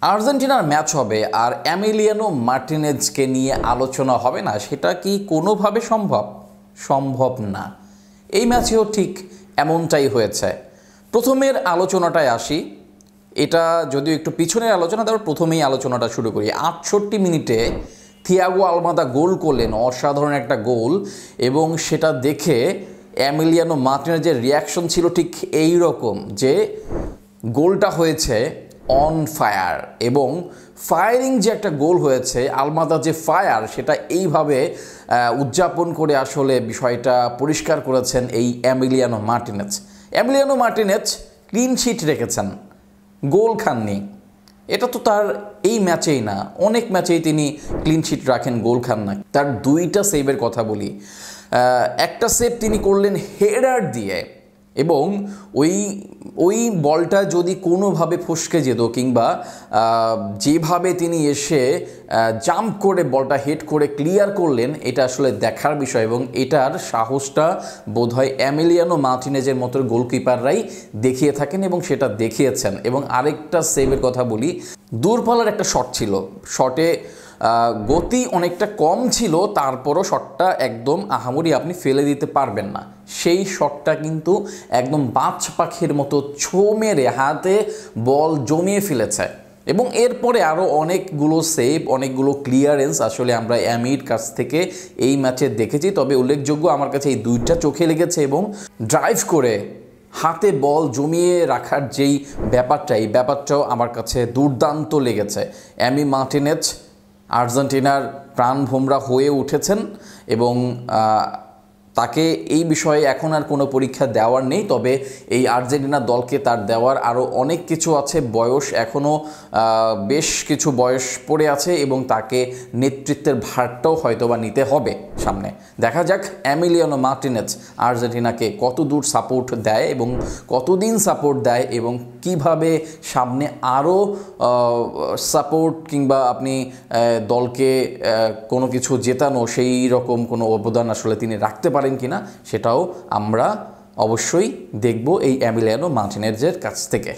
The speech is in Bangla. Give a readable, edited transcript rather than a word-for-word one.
আর্জেন্টিনার ম্যাচ হবে আর এমিলিয়ানো মার্টিনেজকে নিয়ে আলোচনা হবে না, সেটা কি কোনোভাবে সম্ভব? সম্ভব না। এই ম্যাচেও ঠিক এমনটাই হয়েছে। প্রথমের আলোচনাটায় আসি, এটা যদিও একটু পিছনের আলোচনা, তারপর প্রথমেই আলোচনাটা শুরু করি। 68 মিনিটে থিয়াগো আলমাদা গোল করলেন, অসাধারণ একটা গোল, এবং সেটা দেখে এমিলিয়ানো মার্টিনেজের রিয়াকশন ছিল ঠিক এই রকম, যে গোলটা হয়েছে অন ফায়ার, এবং ফায়ারিং যে একটা গোল হয়েছে, আলমাদা যে ফায়ার, সেটা এইভাবে উদযাপন করে আসলে বিষয়টা পরিষ্কার করেছেন এই Emiliano Martinez. Emiliano Martinez clean sheet রেখেছেন, গোল খাননি। এটা তো তার এই ম্যাচেই না, অনেক ম্যাচেই তিনি ক্লিন শিট রাখেন, গোল খান না। তার দুইটা সেভের কথা বলি। একটা সেভ তিনি করলেন হেডার দিয়ে, এবং ওই বলটা যদি কোনোভাবে ফসকে যেত, কিংবা যেভাবে তিনি এসে জাম্প করে বলটা হেড করে ক্লিয়ার করলেন, এটা আসলে দেখার বিষয়। এবং এটার সাহসটা বোধহয় এমিলিয়ানো মার্টিনেজের মতো গোলকিপাররাই দেখিয়ে থাকেন, এবং সেটা দেখিয়েছেন। এবং আরেকটা সেভের কথা বলি, দূরপাল্লার একটা শট ছিল, শটে গতি অনেকটা কম ছিল, তারপরও শটটা একদম আহামরি আপনি ফেলে দিতে পারবেন না। সেই শটটা কিন্তু একদম বাজ পাখির মতো ছো মেরে হাতে বল জমিয়ে ফেলেছে। এবং এরপরে আরও অনেকগুলো সেভ, অনেকগুলো ক্লিয়ারেন্স আসলে আমরা এমির কাছ থেকে এই ম্যাচে দেখেছি। তবে উল্লেখযোগ্য আমার কাছে এই দুইটা চোখে লেগেছে, এবং ড্রাইভ করে হাতে বল জমিয়ে রাখার যেই ব্যাপারটা, এই ব্যাপারটাও আমার কাছে দুর্দান্ত লেগেছে। এমি মার্টিনেজ আর্জেন্টিনার প্রাণভোমরা হয়ে উঠেছেন, এবং তাকে এই বিষয়ে এখন আর কোনো পরীক্ষা দেওয়ার নেই। তবে এই আর্জেন্টিনা দলকে তার দেওয়ার আরও অনেক কিছু আছে, বয়স এখনও বেশ কিছু বয়স পড়ে আছে, এবং তাকে নেতৃত্বের ভারটাও হয়তোবা নিতে হবে সামনে। দেখা যাক এমিলিয়ানো মার্টিনেজ আর্জেন্টিনাকে কত দূর সাপোর্ট দেয়, এবং কতদিন সাপোর্ট দেয়, এবং কিভাবে সামনে আরও সাপোর্ট কিংবা আপনি দলকে কোনো কিছু জেতানো, সেই রকম কোনো অবদান আসলে তিনি রাখতে পারেন কিনা, সেটাও আমরা অবশ্যই দেখব এই এমিলিয়ানো মার্টিনেজের কাছ থেকে।